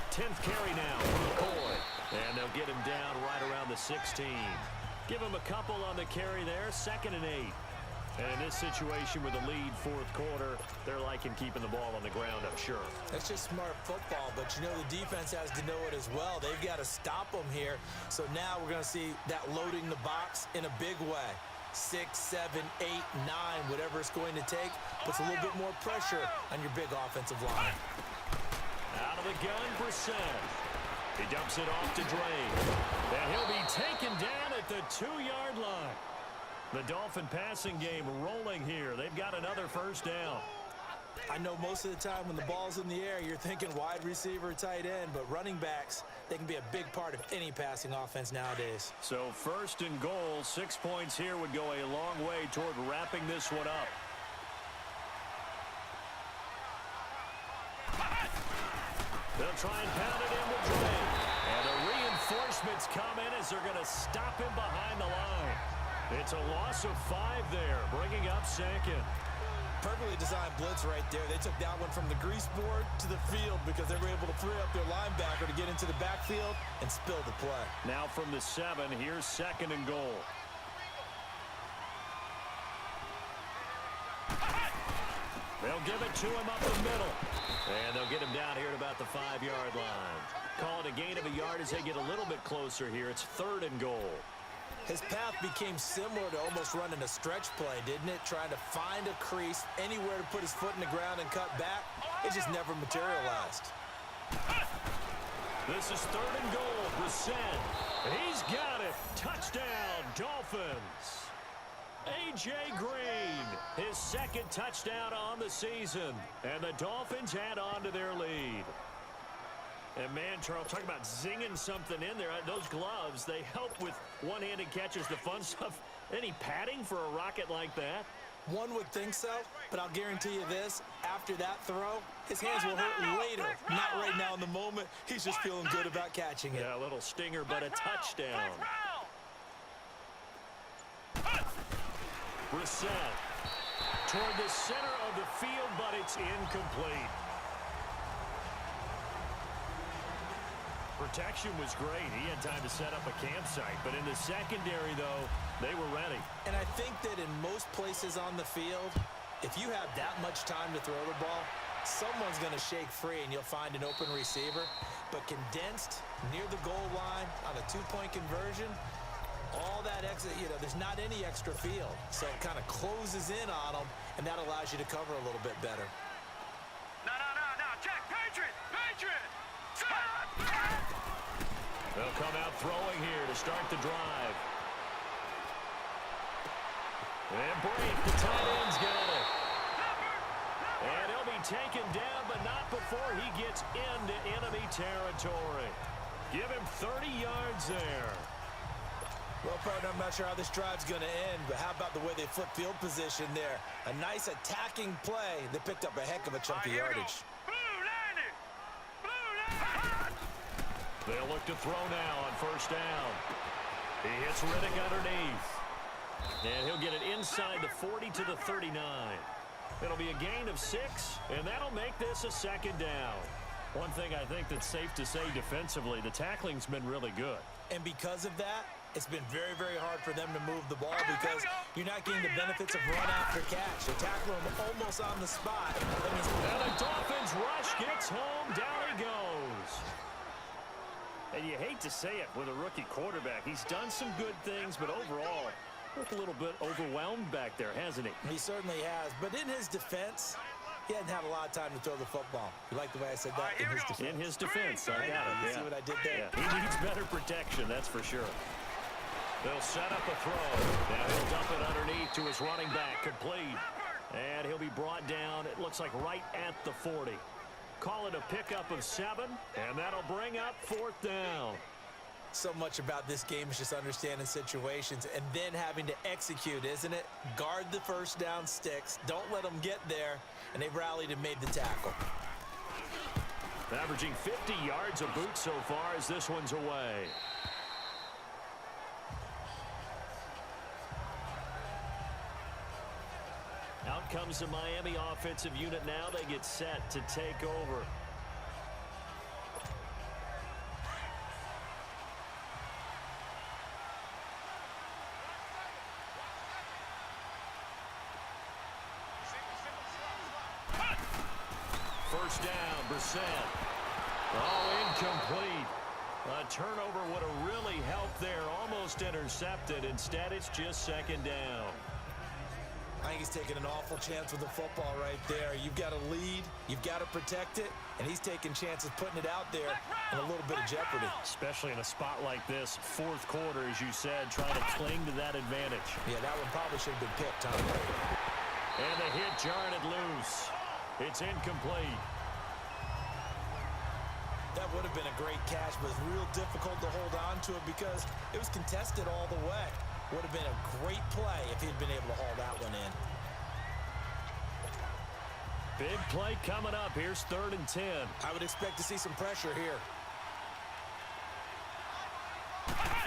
10th carry now for McCoy. And they'll get him down right around the 16. Give him a couple on the carry there. 2nd and 8. And in this situation with a lead 4th quarter, they're liking keeping the ball on the ground, I'm sure. That's just smart football, but you know the defense has to know it as well. They've got to stop them here. So now we're going to see that loading the box in a big way. 6, 7, 8, 9, whatever it's going to take, puts a little bit more pressure on your big offensive line. Out of the gun, Brissett. He dumps it off to Drain. And he'll be taken down at the 2-yard line. The Dolphin passing game rolling here. They've got another 1st down. I know most of the time when the ball's in the air, you're thinking wide receiver, tight end, but running backs, they can be a big part of any passing offense nowadays. So 1st and goal, 6 points here would go a long way toward wrapping this one up. They'll try and pound it in with Drain. And the reinforcements come in as they're going to stop him behind the line. It's a loss of 5 there, bringing up 2nd. Perfectly designed blitz right there. They took that one from the grease board to the field because they were able to free up their linebacker to get into the backfield and spill the play. Now from the 7, here's 2nd and goal. They'll give it to him up the middle. And they'll get him down here at about the 5-yard line. Call it a gain of a yard as they get a little bit closer here. It's 3rd and goal. His path became similar to almost running a stretch play, didn't it? Trying to find a crease, anywhere to put his foot in the ground and cut back. It just never materialized. This is 3rd and goal. Brissett. He's got it. Touchdown, Dolphins. A.J. Green, his 2nd touchdown on the season. And the Dolphins add on to their lead. And man, Charles, talking about zinging something in there. Those gloves, they help with one-handed catches, the fun stuff. Any padding for a rocket like that? One would think so, but I'll guarantee you this. After that throw, his hands will hurt later. Not right now in the moment. He's just feeling good about catching it. Yeah, a little stinger, but a touchdown. Brissett toward the center of the field, but it's incomplete. Protection was great. He had time to set up a campsite. But in the secondary, though, they were ready. And I think that in most places on the field, if you have that much time to throw the ball, someone's going to shake free and you'll find an open receiver. But condensed near the goal line on a 2-point conversion, all that exit, there's not any extra field. So it kind of closes in on them, and that allows you to cover a little bit better. No, check, Patriot! They'll come out throwing here to start the drive. And break, the tight end's got it. And he'll be taken down, but not before he gets into enemy territory. Give him 30 yards there. Well, partner, I'm not sure how this drive's going to end, but how about the way they flip field position there? A nice attacking play that picked up a heck of a chunk of yardage. They'll look to throw now on first down. He hits Riddick underneath. And he'll get it inside the 40 to the 39. It'll be a gain of 6, and that'll make this a second down. One thing I think that's safe to say defensively, the tackling's been really good. And because of that, it's been very, very hard for them to move the ball because you're not getting the benefits of run after catch. They tackle him almost on the spot. That means and the Dolphins rush gets home. Down he goes. And you hate to say it with a rookie quarterback. He's done some good things, but overall, looked a little bit overwhelmed back there, hasn't he? He certainly has. But in his defense, he hadn't had a lot of time to throw the football. You like the way I said that? In his defense. In his defense, I got it. You see what I did there? Yeah. He needs better protection, that's for sure. They'll set up a throw. Now he'll dump it underneath to his running back, complete. And he'll be brought down, it looks like right at the 40. Call it a pickup of 7, and that'll bring up 4th down. So much about this game is just understanding situations and then having to execute, isn't it? Guard the first down sticks. Don't let them get there. And they rallied and made the tackle. Averaging 50 yards a boot so far as this one's away. Out comes the Miami offensive unit now. They get set to take over. First down, Brissett. Oh, incomplete. A turnover would have really helped there. Almost intercepted. Instead, it's just second down. I think he's taking an awful chance with the football right there. You've got to lead. You've got to protect it. And he's taking chances putting it out there in a little bit of jeopardy. Especially in a spot like this, 4th quarter, as you said, trying to cling to that advantage. Yeah, that one probably should have been picked, Tom. And the hit jarred it loose. It's incomplete. That would have been a great catch, but it's real difficult to hold on to it because it was contested all the way. Would have been a great play if he'd been able to haul that one in. Big play coming up. Here's 3rd and 10. I would expect to see some pressure here.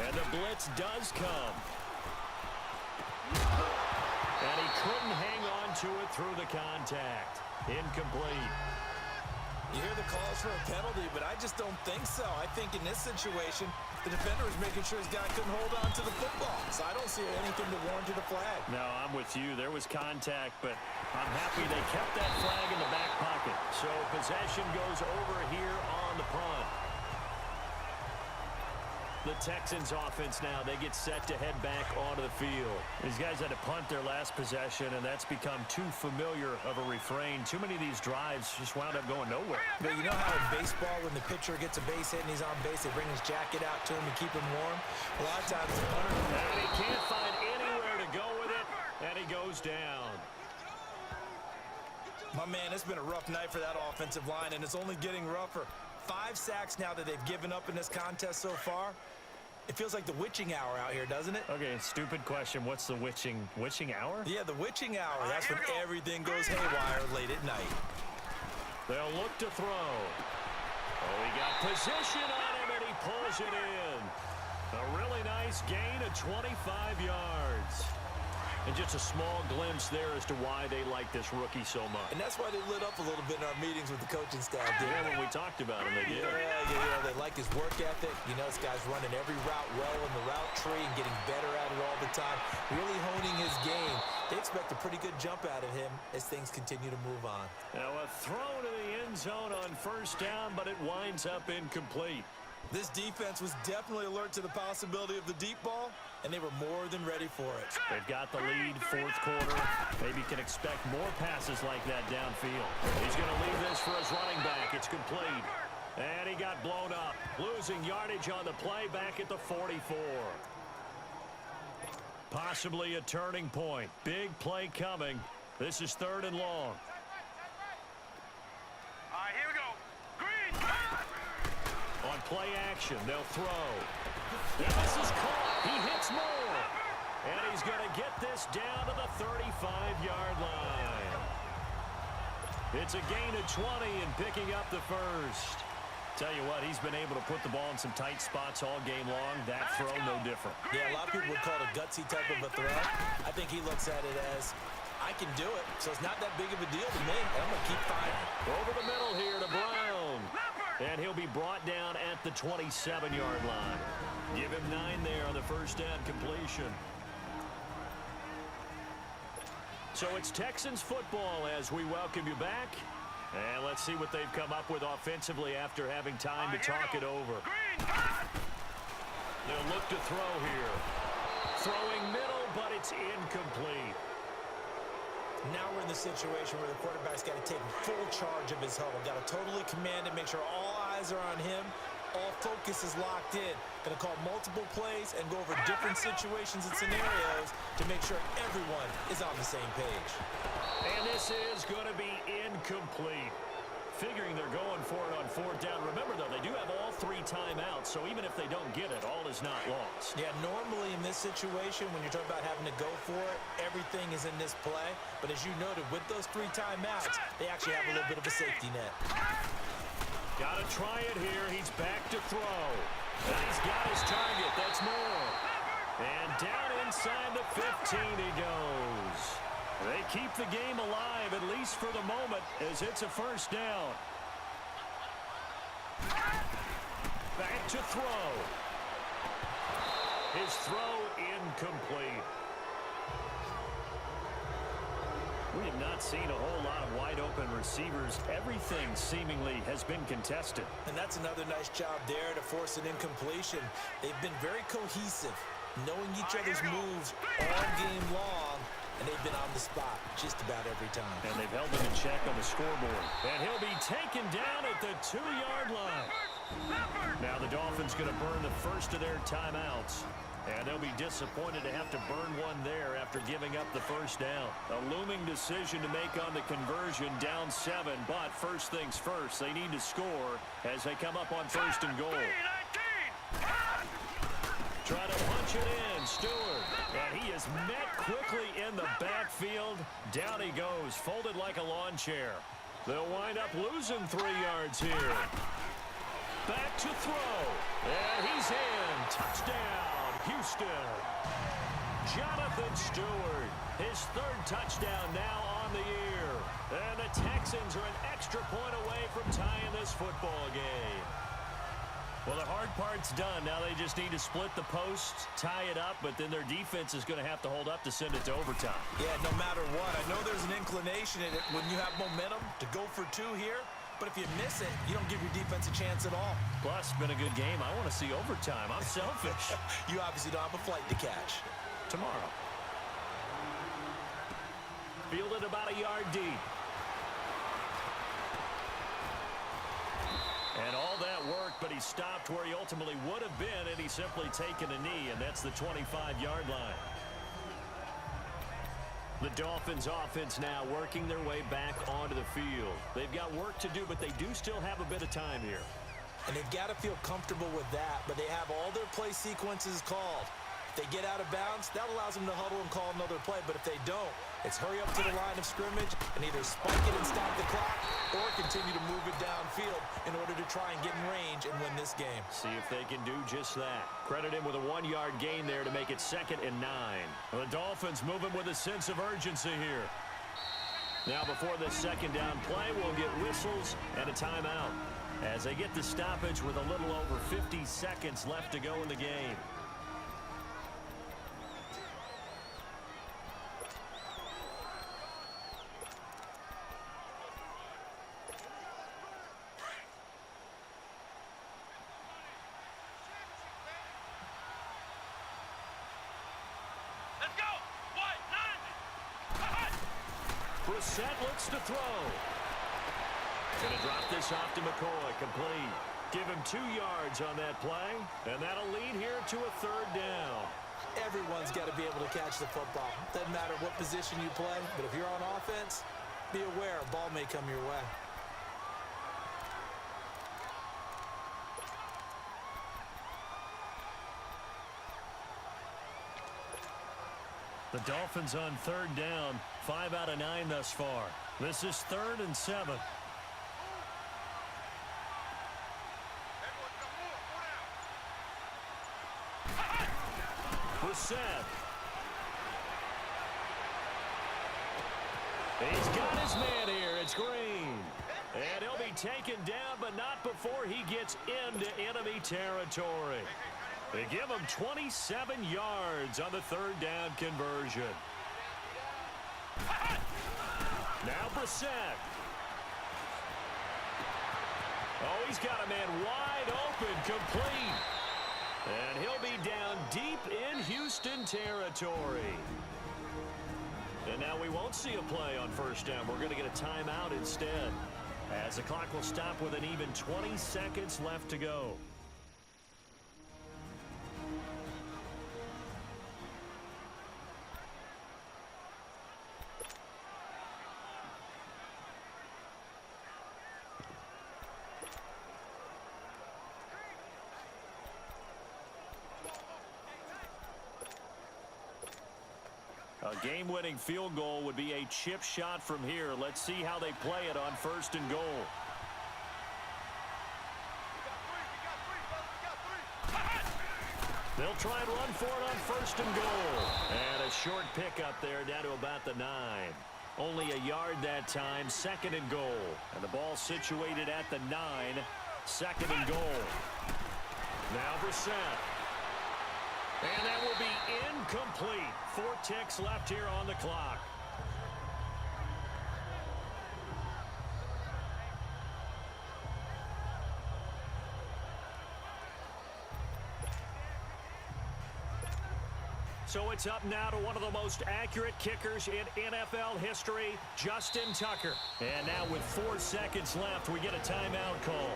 And the blitz does come. And he couldn't hang on to it through the contact. Incomplete. You hear the calls for a penalty, but I just don't think so. I think in this situation, the defender is making sure his guy couldn't hold on to the football. So I don't see anything to warrant a flag. No, I'm with you. There was contact, but I'm happy they kept that flag in the back pocket. So possession goes over here on the punt. The Texans offense now, they get set to head back onto the field. These guys had to punt their last possession, and that's become too familiar of a refrain. Too many of these drives just wound up going nowhere. But you know how in baseball, when the pitcher gets a base hit and he's on base, they bring his jacket out to him to keep him warm? A lot of times the punter... And he can't find anywhere to go with it, and he goes down. My man, it's been a rough night for that offensive line, and it's only getting rougher. 5 sacks now that they've given up in this contest so far. It feels like the witching hour out here, doesn't it? Okay, stupid question. What's the witching hour? Yeah, the witching hour. That's when everything goes haywire late at night. They'll look to throw. Oh, he got position on him, and he pulls it in. A really nice gain of 25 yards. And just a small glimpse there as to why they like this rookie so much. And that's why they lit up a little bit in our meetings with the coaching staff. Yeah, when we talked about him, they did. Yeah, they like his work ethic. You know, this guy's running every route well in the route tree and getting better at it all the time. Really honing his game. They expect a pretty good jump out of him as things continue to move on. Now a throw to the end zone on first down, but it winds up incomplete. This defense was definitely alert to the possibility of the deep ball, and they were more than ready for it. They've got the lead, 4th quarter. Maybe can expect more passes like that downfield. He's going to leave this for his running back. It's complete. And he got blown up. Losing yardage on the play back at the 44. Possibly a turning point. Big play coming. This is 3rd and long. right, here we go. Green. On play action, they'll throw. And this is caught. He hits more. And he's going to get this down to the 35-yard line. It's a gain of 20 and picking up the first. Tell you what, he's been able to put the ball in some tight spots all game long. That throw, no different. Yeah, a lot of people would call it a gutsy type of a throw. I think he looks at it as, I can do it, so it's not that big of a deal to me. I'm going to keep firing. Over the middle here to Brown. And he'll be brought down at the 27-yard line. Give him 9 there on the first down completion. So it's Texans football as we welcome you back. And let's see what they've come up with offensively after having time to talk it over. They'll look to throw here. Throwing middle, but it's incomplete. Now we're in the situation where the quarterback's got to take full charge of his huddle. Got to totally command it, make sure all eyes are on him. All focus is locked in. Going to call multiple plays and go over different situations and scenarios to make sure everyone is on the same page. And this is going to be incomplete. Figuring they're going for it on 4th down. Remember, though, they do have all 3 timeouts, so even if they don't get it, all is not lost. Yeah, normally in this situation, when you're talking about having to go for it, everything is in this play. But as you noted, with those 3 timeouts, they actually have a little bit of a safety net. Got to try it here. He's back to throw. And he's got his target. That's more. And down inside the 15 he goes. They keep the game alive, at least for the moment, as it's a first down. Back to throw. His throw incomplete. We have not seen a whole lot of wide-open receivers. Everything seemingly has been contested. And that's another nice job there to force an incompletion. They've been very cohesive, knowing each other's moves all game long, and they've been on the spot just about every time. And they've held him in check on the scoreboard. And he'll be taken down at the 2-yard line. Now the Dolphins going to burn the first of their timeouts. And they'll be disappointed to have to burn one there after giving up the first down. A looming decision to make on the conversion, down 7. But first things first, they need to score as they come up on 1st and goal. Try to punch it in, Stewart. And he is met quickly in the backfield. Down he goes, folded like a lawn chair. They'll wind up losing 3 yards here. Back to throw. And he's in. Touchdown, Houston. Jonathan Stewart, his 3rd touchdown now on the year. And the Texans are an extra point away from tying this football game. Well, the hard part's done. Now they just need to split the posts, tie it up, but then their defense is going to have to hold up to send it to overtime. Yeah, no matter what. I know there's an inclination in it when you have momentum to go for 2 here, but if you miss it, you don't give your defense a chance at all. Plus, been a good game. I want to see overtime. I'm selfish. You obviously don't have a flight to catch. Tomorrow. Fielded about a yard deep. And all that work, but he stopped where he ultimately would have been, and he's simply taken a knee, and that's the 25-yard line. The Dolphins offense now working their way back onto the field. They've got work to do, but they do still have a bit of time here. And they've got to feel comfortable with that, but they have all their play sequences called. If they get out of bounds, that allows them to huddle and call another play, but if they don't, it's hurry up to the line of scrimmage and either spike it and stop the clock or continue to move it downfield in order to try and get in range and win this game. See if they can do just that. Credit him with a 1-yard gain there to make it 2nd and 9. The Dolphins moving with a sense of urgency here. Now before the 2nd down play, we'll get whistles and a timeout as they get the stoppage with a little over 50 seconds left to go in the game. Brissett looks to throw. Gonna drop this off to McCoy, complete. Give him 2 yards on that play, and that'll lead here to a 3rd down. Everyone's got to be able to catch the football. Doesn't matter what position you play, but if you're on offense, be aware a ball may come your way. The Dolphins on third down, 5 out of 9 thus far. This is 3rd and 7. Brissett. He's got his man here. It's Green. And he'll be taken down, but not before he gets into enemy territory. They give him 27 yards on the 3rd down conversion. Now Brissett. Oh, he's got a man wide open, complete. And he'll be down deep in Houston territory. And now we won't see a play on 1st down. We're going to get a timeout instead, as the clock will stop with an even 20 seconds left to go. A game-winning field goal would be a chip shot from here. Let's see how they play it on 1st and goal. They'll try and run for it on 1st and goal. And a short pickup there down to about the 9. Only a yard that time, 2nd and goal. And the ball situated at the 9, 2nd and goal. Now Brissett. And that will be incomplete. 4 ticks left here on the clock. So it's up now to one of the most accurate kickers in NFL history, Justin Tucker. And now with 4 seconds left, we get a timeout call.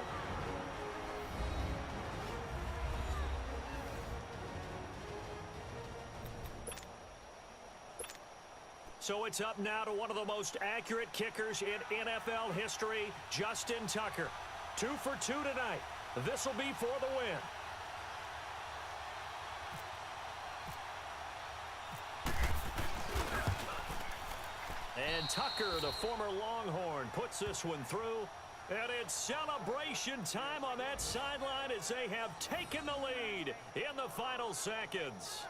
So it's up now to one of the most accurate kickers in NFL history, Justin Tucker. 2 for 2 tonight. This will be for the win. And Tucker, the former Longhorn, puts this one through. And it's celebration time on that sideline as they have taken the lead in the final seconds.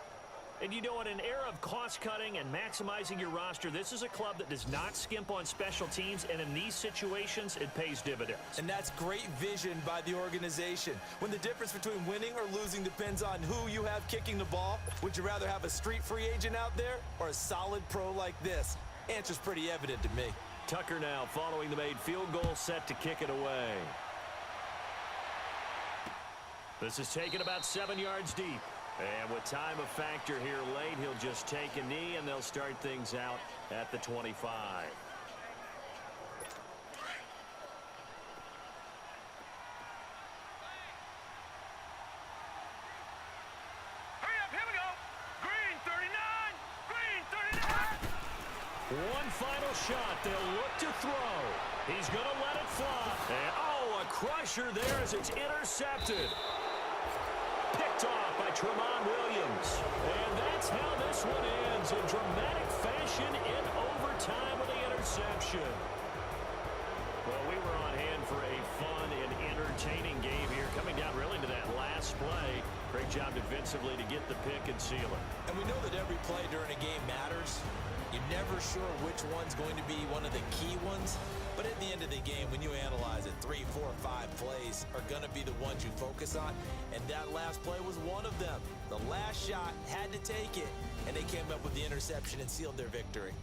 And you know, in an era of cost-cutting and maximizing your roster, this is a club that does not skimp on special teams, and in these situations, it pays dividends. And that's great vision by the organization. When the difference between winning or losing depends on who you have kicking the ball, would you rather have a street free agent out there or a solid pro like this? Answer's pretty evident to me. Tucker now following the made field goal, set to kick it away. This is taken about 7 yards deep. And with time a factor here late, he'll just take a knee, and they'll start things out at the 25. Hurry up, here we go. Green 39, Green 39. One final shot. They'll look to throw. He's going to let it fly. And, oh, a crusher there as it's intercepted. Picked off by Tramon Williams. And that's how this one ends, in dramatic fashion in overtime with the interception. Well, we were on hand for a fun and entertaining game here, coming down really to that last play. Great job defensively to get the pick and seal it. And we know that every play during a game matters. You're never sure which one's going to be one of the key ones. But at the end of the game, when you analyze it, 3, 4, 5 plays are going to be the ones you focus on. And that last play was one of them. The last shot had to take it, and they came up with the interception and sealed their victory.